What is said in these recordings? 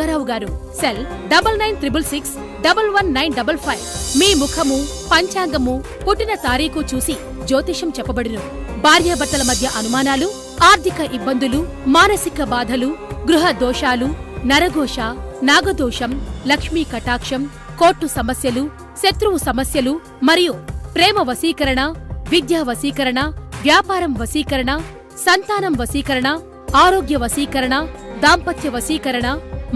గరావు గారు సెల్ 9966611955 మీ ముఖము పంచాంగము పుట్టిన తారీఖు చూసి జ్యోతిషం చెప్పబడును. భార్యాభర్తల మధ్య అనుమానాలు, ఆర్థిక ఇబ్బందులు, మానసిక బాధలు, గృహ దోషాలు, నరఘోష, నాగదోషం, లక్ష్మీ కటాక్షం, కోర్టు సమస్యలు, శత్రువు సమస్యలు మరియు ప్రేమ వశీకరణ, విద్యా వశీకరణ, వ్యాపారం వశీకరణ, సంతానం వశీకరణ, ఆరోగ్య వశీకరణ, దాంపత్య వశీకరణ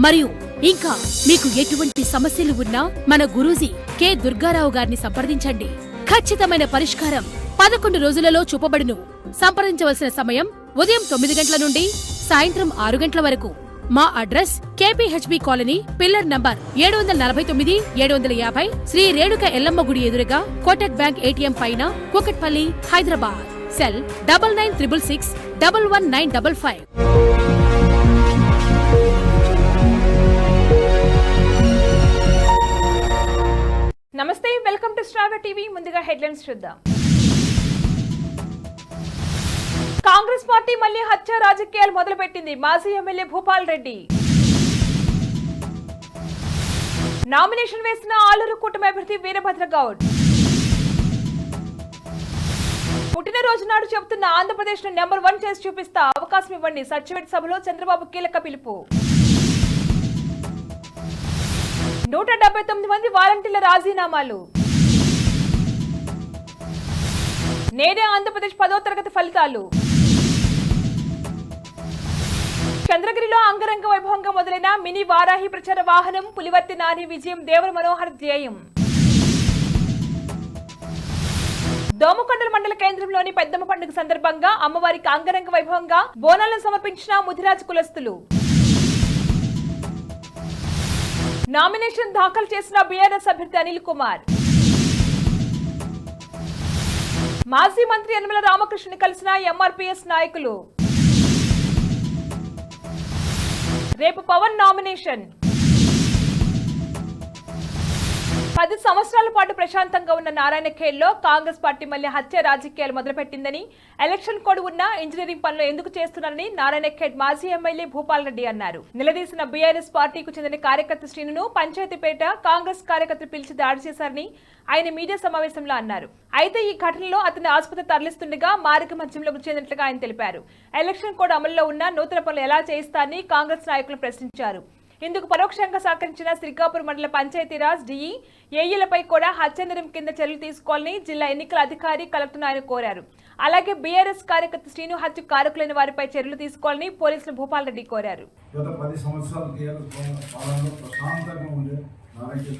మరియు ఇంకా మీకు ఎటువంటి సమస్యలు ఉన్నా మన గురూజీ కె దుర్గారావు గారిని సంప్రదించండి. ఖచ్చితమైన పరిష్కారం 11 రోజులలో చూపబడును. సంప్రదించవలసిన సమయం ఉదయం 9 గంటల నుండి సాయంత్రం 6 గంటల వరకు. మా address KPHB colony, pillar number 749, 750, Shri Renuka Yellamma గుడి ఎదురుగా, కోటక్ బ్యాంక్ ATM పైన, కూకట్పల్లి, హైదరాబాద్. సెల్ 9966611955. నమస్తే, వెల్కమ్ టు స్టార్ టీవీ. ముందుగా హెడ్లైన్స్ చూద్దాం. కాంగ్రెస్ పార్టీ మళ్లీ హత్య రాజకీయాలు మొదలుపెట్టింది. మాజీ ఎమ్మెల్యే భూపాల్ రెడ్డి. నామినేషన్ వేసిన ఆలూరు కూటమి అభ్యర్థి వీరభద్ర గౌడ్. పుట్టినరోజు నాడు చెబుతున్న ఆంధ్రప్రదేశ్ ను నెంబర్ 1 చేసి చూపిస్తా, అవకాశం ఇవ్వండి. సచివేట్ సభలో చంద్రబాబు కీలక పిలుపు. 179 మంది వాలంటీర్ల రాజీనామాలు. నేడే ఆంధ్రప్రదేశ్ 10వ తరగతి ఫలితాలు. చంద్రగిరిలో అంగరంగ వైభవంగా మొదలైన మినీ వారాహి ప్రచార వాహనం. పులివర్తి నాని విజయం దేవర మనోహర్ ధ్యేయం. దోమకొండల మండల కేంద్రంలోని పెద్దమ్మ పండుగ సందర్భంగా అమ్మవారికి అంగరంగ వైభవంగా బోనాలను సమర్పించిన ముదిరాజు కులస్తులు. నామినేషన్ దాఖలు చేసిన బీఆర్ఎస్ అభ్యర్థి అనిల్ కుమార్. మాజీ మంత్రి యనమల రామకృష్ణని కలిసిన ఎంఆర్పీఎస్ నాయకులు. రేపు పవన్ నామినేషన్. 10 సంవత్సరాల పాటు ప్రశాంతంగా ఉన్న నారాయణఖేడ్లో కాంగ్రెస్ పార్టీ మళ్లీ హత్య రాజకీయాలు మొదలుపెట్టిందని, ఎలక్షన్ కోడ్ ఉన్న ఇంజనీరింగ్ పనులు ఎందుకు చేస్తున్నారని నారాయణఖేడ్ మాజీ ఎమ్మెల్యే భూపాల్ రెడ్డి అన్నారు. నిలదీసిన బీఆర్ఎస్ పార్టీకు చెందిన కార్యకర్త శ్రీనును పంచాయతీపేట కాంగ్రెస్ కార్యకర్తలు పిలిచి దాడి చేశారని ఆయన మీడియా సమావేశంలో అన్నారు. అయితే ఈ ఘటనలో అతన్ని ఆసుపత్రి తరలిస్తుండగా మార్గ మధ్యంలో మృతి చెందినట్లుగా ఆయన తెలిపారు. ఎలక్షన్ కోడ్ అమల్లో ఉన్న నూతన పనులు ఎలా చేయిస్తారని కాంగ్రెస్ నాయకులు ప్రశ్నించారు. ఇందుకు పరోక్షంగా సహకరించిన శ్రీకాకుళం మండల పంచాయతీరాజ్ డిఈ ఏఈలపై కూడా హత్యానేరం కింద చర్యలు తీసుకోవాలని జిల్లా ఎన్నికల అధికారి కలెక్టర్ను ఆయన కోరారు. అలాగే బీఆర్ఎస్ కార్యకర్త శ్రీను హత్య కారకులైన వారిపై చర్యలు తీసుకోవాలని పోలీసులు భూపాల్ రెడ్డి కోరారు. గత 10 సంవత్సరాల పాలనలో ప్రశాంతంగా ఉండే నారాయణఖేడ్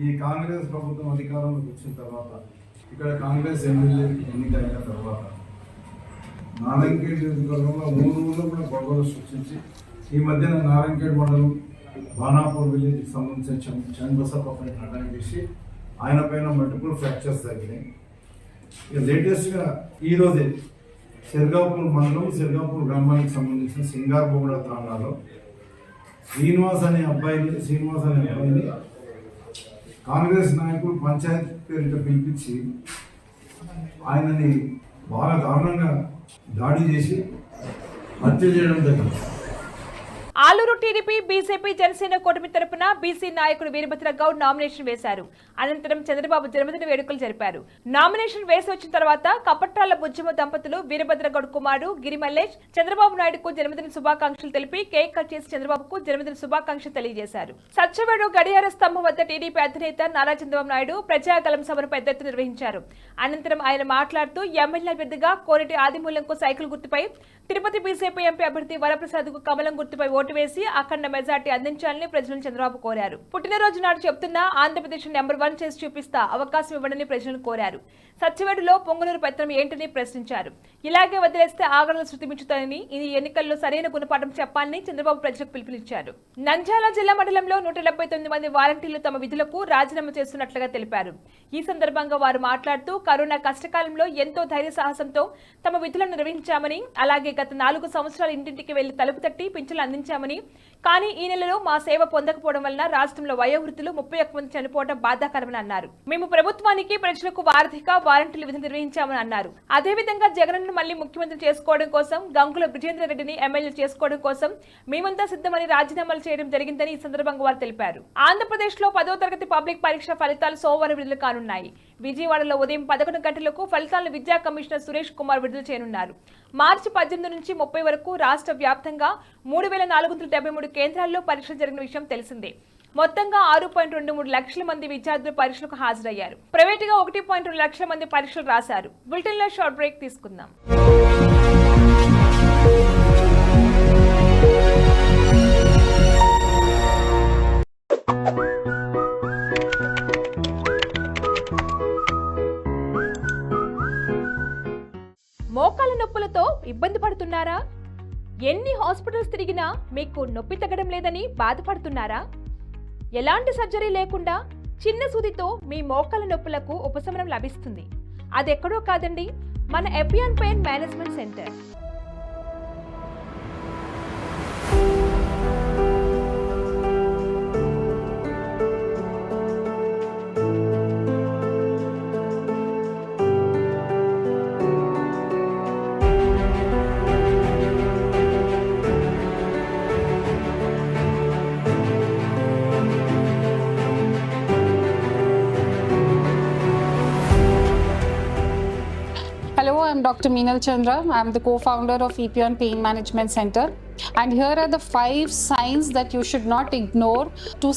ఈ కాంగ్రెస్ ప్రభుత్వం అధికారంలోకి వచ్చిన తర్వాత, ఇక్కడ కాంగ్రెస్ ఎమ్మెల్యే ఎన్నికైన తర్వాత నారాయణఖేడ్ నియోజకవర్గంలో 3 ఊళ్ళో కూడా గొడవలు సృష్టించి ఈ మధ్యన నారాయణఖేడ్ మండలం బాణాపూర్ విలేజ్కి సంబంధించిన చంద్రబసప్పపై అటాక్ చేసి ఆయన పైన మల్టిపుల్ ఫ్రాక్చర్స్ తగ్గినాయి. ఇక లేటెస్ట్గా ఈరోజే సిర్గాపూర్ మండలం, సిర్గాపూర్ గ్రామానికి సంబంధించిన సింగార్బోగడ తాండాలో శ్రీనివాస్ అనే అబ్బాయిని కాంగ్రెస్ నాయకులు పంచాయతీ పేరిట పిలిపించి ఆయనని బాగా దారుణంగా దాడి చేసి హత్య చేయడం జరిగింది. ఆలూరు టీడీపీ, బీజేపీ, జనసేన కూటమి తరపున బీసీ నాయకుడు వీరభద్ర గౌడ్ నామినేషన్ వేశారు. అనంతరం చంద్రబాబు జన్మదిన వేడుకలు జరిపారు. నామినేషన్ వేసి వచ్చిన తర్వాత కపట్టాల బుజ్జమ్మ దంపతులు వీరభద్ర గౌడ్ కుమారుడు గిరిమల్లేష్ చంద్రబాబు నాయుడుకు జన్మదిన శుభాకాంక్షలు తెలిపి కేక్ కట్ చేసి చంద్రబాబుకు జన్మదిన శుభాకాంక్షలు తెలియజేశారు. సత్యవేడు గడియార స్తంభం వద్ద టీడీపీ అధినేత నారా చంద్రబాబు నాయుడు ప్రజాగలం సభను పెద్ద ఎత్తున నిర్వహించారు. అనంతరం ఆయన మాట్లాడుతూ ఎమ్మెల్యే అభ్యర్థిగా కోరిటి ఆదిమూలంకు సైకిల్ గుర్తుపై, తిరుపతి బీజేపీ ఎంపీ అభ్యర్థి వరప్రసాద్కు కమలం గుర్తుపై ఓటు వేసి అఖండ మెజార్టీ అందించాలని ప్రజలను చంద్రబాబు కోరారు. పుట్టినరోజు నాడు చెప్తున్న ఆంధ్రప్రదేశ్ నెంబర్ 1 చేసి చూపిస్తా, అవకాశం ఇవ్వడని ప్రజలను కోరారు. సత్యవేడులో పొంగునూరు పెత్తనం ఏంటని ప్రశ్నించారు. ఇలాగే వదిలేస్తే ఆగడలు శృతిమించుతాయని, ఈ ఎన్నికల్లో సరైన గుణపాఠం చెప్పాలని చంద్రబాబు ప్రజలకు పిలుపునిచ్చారు. నంద్యాల జిల్లా మండలంలో 179 మంది వాలంటీర్లు తమ విధులకు రాజీనామా చేస్తున్నట్లుగా తెలిపారు. ఈ సందర్భంగా వారు మాట్లాడుతూ కరోనా కష్టకాలంలో ఎంతో ధైర్య సాహసంతో తమ విధులను నిర్వహించామని, అలాగే గత 4 సంవత్సరాలు ఇంటింటికి వెళ్లి తలుపు తట్టి పింఛన్లు అందించామని, కానీ ఈ నెలలో మా సేవ పొందకపోవడం వలన రాష్ట్రంలో వయోవృద్ధులు 31 మంది చనిపోవడం బాధాకరమని అన్నారు. మేము ప్రభుత్వానికి ప్రజలకు వార్షిక వారంటీలు విధులు నిర్వహించామని అన్నారు. అదేవిధంగా జగన్ను మళ్లీ ముఖ్యమంత్రి చేసుకోవడం కోసం, గంగుల బ్రిజేంద్ర రెడ్డిని ఎమ్మెల్యే చేసుకోవడం కోసం మేమంతా సిద్ధమని రాజీనామాలు చేయడం జరిగిందని ఈ సందర్భంగా వారు తెలిపారు. ఆంధ్రప్రదేశ్ లో 10వ తరగతి పబ్లిక్ పరీక్ష ఫలితాలు సోమవారం విడుదల కానున్నాయి. విజయవాడలో ఉదయం 11 గంటలకు ఫలితాలను విద్యా కమిషనర్ సురేష్ కుమార్ విడుదల చేయనున్నారు. మార్చి 18 నుంచి 30 వరకు రాష్ట్ర వ్యాప్తంగా 3473 కేంద్రాల్లో పరీక్షలు జరిగిన విషయం తెలిసిందే. మొత్తంగా 6.23 లక్షల మంది విద్యార్థులు పరీక్షలకు హాజరయ్యారు. ప్రైవేటుగా 1.2 లక్షల మంది పరీక్షలు రాశారు. బులెటిన్లో షార్ట్ బ్రేక్ తీసుకుందాం. మోకాళ్ళ నొప్పులతో ఇబ్బంది పడుతున్నారా? ఎన్ని హాస్పిటల్స్ తిరిగినా మీకు నొప్పి తగ్గడం లేదని బాధపడుతున్నారా? ఎలాంటి సర్జరీ లేకుండా చిన్న సూదితో మీ మోకాళ్ళ నొప్పులకు ఉపశమనం లభిస్తుంది. అదెక్కడో కాదండి, మన Epione pain management centre. Hello, I'm Dr. Meenal Chandra. I'm the co-founder of Epion Pain Management Center. And here are the 5 signs that you should not ignore to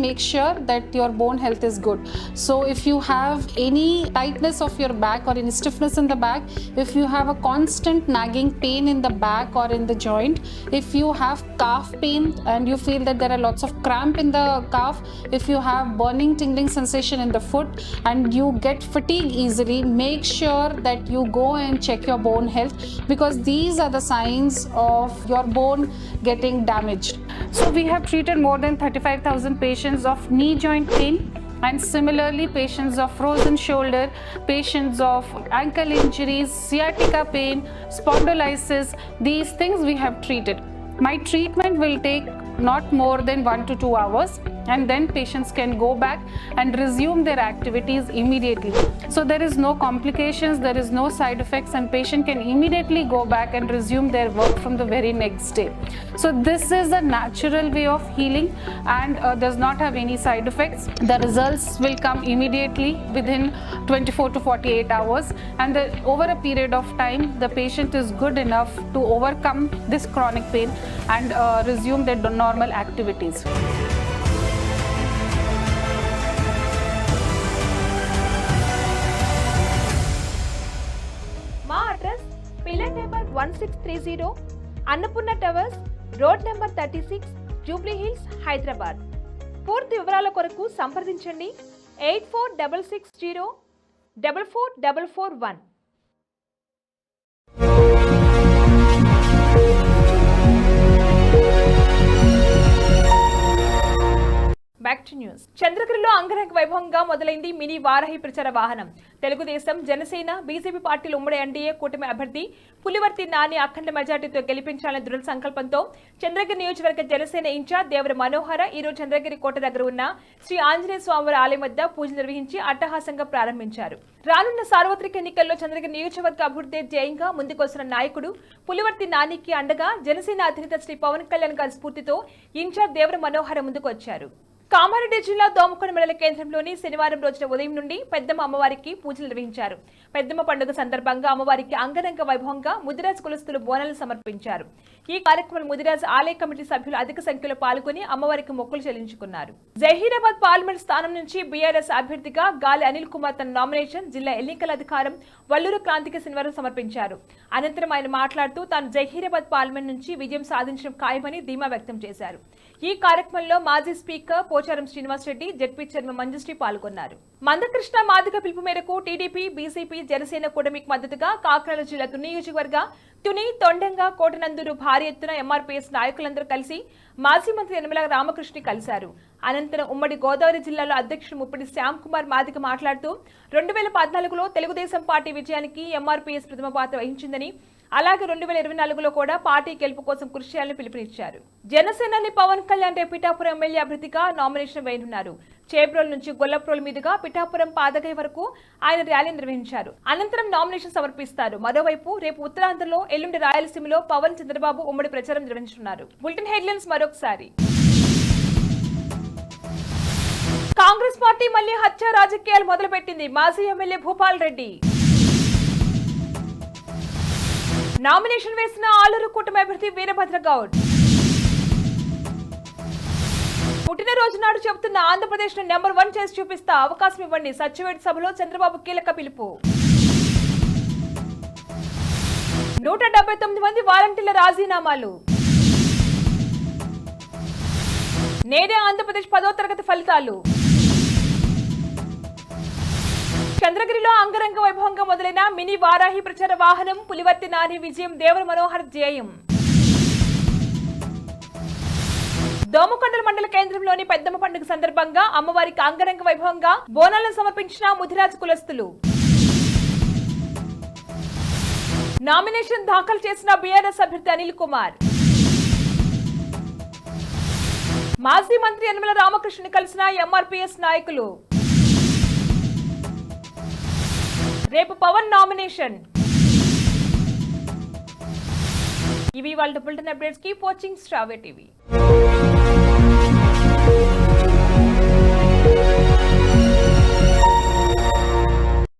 make sure that your bone health is good. So if you have any tightness of your back or any stiffness in the back, if you have a constant nagging pain in the back or in the joint, if you have calf pain and you feel that there are lots of cramp in the calf, if you have burning tingling sensation in the foot and you get fatigue easily, make sure that you go and check your bone health, because these are the signs of your bone getting damaged. So we have treated more than 35,000 patients of knee joint pain, and similarly patients of frozen shoulder, patients of ankle injuries, sciatica pain, spondylosis. These things we have treated. My treatment will take not more than 1 to 2 hours, and then patients can go back and resume their activities immediately. So there is no complications, there is no side effects, and patient can immediately go back and resume their work from the very next day. So this is a natural way of healing and does not have any side effects. The results will come immediately within 24 to 48 hours, and over a period of time the patient is good enough to overcome this chronic pain and resume their normal activities. మా address pillar number 1630, Annapurna towers, road number 36, Jubilee hills, Hyderabad. పూర్తి వివరాల కొరకు సంప్రదించండి 8466044441. Back to news. చంద్రగిరిలో అంగరంగ వైభవంగా మొదలైంది mini Varahi ప్రచార వాహనం. తెలుగుదేశం, జనసేన, బీజేపీ పార్టీలు ఉమ్మడి ఎన్డీఏ కూటమి అభ్యర్థి పులివర్తి నాని అఖండ మెజార్టీతో గెలిపించాలనే దృఢ సంకల్పంతో చంద్రగిరి నియోజకవర్గ జనసేన ఇన్ఛార్జ్ దేవర మనోహర ఈరోజు చంద్రగిరి కోట దగ్గర ఉన్న శ్రీ ఆంజనేయ స్వామివారి ఆలయం వద్ద పూజలు నిర్వహించి అట్టహాసంగా ప్రారంభించారు. రానున్న సార్వత్రిక ఎన్నికల్లో చంద్రగిరి నియోజకవర్గ అభివృద్ధి ధ్యేయంగా ముందుకొస్తున్న నాయకుడు పులివర్తి నానికి అండగా జనసేన అధినేత శ్రీ పవన్ కళ్యాణ్ గారి స్ఫూర్తితో ఇన్ఛార్జ్ దేవర మనోహర ముందుకు వచ్చారు. కామారెడ్డి జిల్లా దోమకొండ మండల కేంద్రంలోని శనివారం రోజున ఉదయం నుండి పెద్దమ్మ అమ్మవారికి పూజలు నిర్వహించారు. పెద్దమ్మ పండుగ సందర్భంగా అమ్మవారికి అంగరంగ వైభవంగా ముదిరాజ్ కులస్తులు బోనాలు సమర్పించారు. ఈ కార్యక్రమంలో ముదిరాజ్ ఆలయ కమిటీ సభ్యులు అధిక సంఖ్యలో పాల్గొని అమ్మవారికి మొక్కులు చెల్లించుకున్నారు. జహీరాబాద్ పార్లమెంట్ స్థానం నుంచి బీఆర్ఎస్ అభ్యర్థిగా గాలి అనిల్ కుమార్ తన నామినేషన్ జిల్లా ఎన్నికల అధికారం వల్లూరు క్రాంతికి శనివారం సమర్పించారు. అనంతరం ఆయన మాట్లాడుతూ తాను జహీరాబాద్ పార్లమెంట్ నుంచి విజయం సాధించడం ఖాయమని ధీమా వ్యక్తం చేశారు. ఈ కార్యక్రమంలో మాజీ speaker Pocharam Srinivas Reddy, ZP chairman Manjushree పాల్గొన్నారు. మందకృష్ణ మాదిగ పిలుపు మేరకు టీడీపీ, బీజేపీ, జనసేన కూటమికి మద్దతుగా కాకినాడ జిల్లా తుని నియోజకవర్గ తుని, తొండంగ, కోటనందూరు భారీ ఎత్తున ఎంఆర్పీఎస్ నాయకులందరూ కలిసి మాజీ మంత్రి యనమల రామకృష్ణ కలిశారు. అనంతరం ఉమ్మడి గోదావరి జిల్లాలో అధ్యక్షుడు ముప్పిడి శ్యామ్ కుమార్ మాదిగ మాట్లాడుతూ 2014లో తెలుగుదేశం పార్టీ విజయానికి ఎంఆర్పీఎస్ ప్రథమ పాత్ర వహించిందని, అలాగే 2024లో కూడా పార్టీ గెలుపు కోసం కృషి చేయాలని పిలుపునిచ్చారు. జనసేనాని పవన్ కళ్యాణ్ రేపు పిఠాపురం ఎమ్మెల్యే అభ్యర్థిగా నామినేషన్ వేయనున్నారు. చేబ్రోల్ నుంచి గొల్లప్రోల్ మీదుగా పిఠాపురం పాదగై వరకు ఆయన ర్యాలీ నిర్వహించారు. అనంతరం నామినేషన్ సమర్పిస్తారు. మరోవైపు రేపు ఉత్తరాంధ్రలో, ఎల్లుండి రాయలసీమలో పవన్, చంద్రబాబు ఉమ్మడి ప్రచారం నిర్వహించనున్నారు. బులెటిన్ హెడ్లైన్స్ మరొకసారి. కాంగ్రెస్ పార్టీ మళ్లీ హత్య రాజకీయాలు మొదలుపెట్టింది. మాజీ ఎమ్మెల్యే భూపాల్ రెడ్డి నామినేషన్ వేసిన ఆలూరు కూటమి అభ్యర్థి వీరభద్ర గౌడ్. పుట్టినరోజు నాడు చెబుతున్న ఆంధ్రప్రదేశ్ ను నెంబర్ 1 చేసి చూపిస్తా, అవకాశం ఇవ్వండి. సచివేట్ సభలో చంద్రబాబు కీలక పిలుపు. 179 మంది వాలంటీర్ల రాజీనామాలు. నేడే ఆంధ్రప్రదేశ్ 10వ తరగతి ఫలితాలు. చంద్రగిరిలో అంగరంగ వైభవంగా మొదలైన మినీ వారాహి ప్రచార వాహనం. పులివర్తి నాని విజయం దేవర మనోహర్ జయం. దోమకొండల మండల కేంద్రంలోని పెద్దమ్మ పండుగ సందర్భంగా అమ్మవారికి అంగరంగ వైభవంగా బోనాలను సమర్పించిన ముదిరాజ్ కులస్తులు. నామినేషన్ దాఖలు చేసిన బీఆర్ఎస్ అభ్యర్థి అనిల్ కుమార్. మాజీ మంత్రి యనమల రామకృష్ణని కలిసిన ఎంఆర్పీఎస్ నాయకులు. రేపు పవన్ నామినేషన్. ఇవి వాళ్ళ bulletin updates. Keep watching star TV.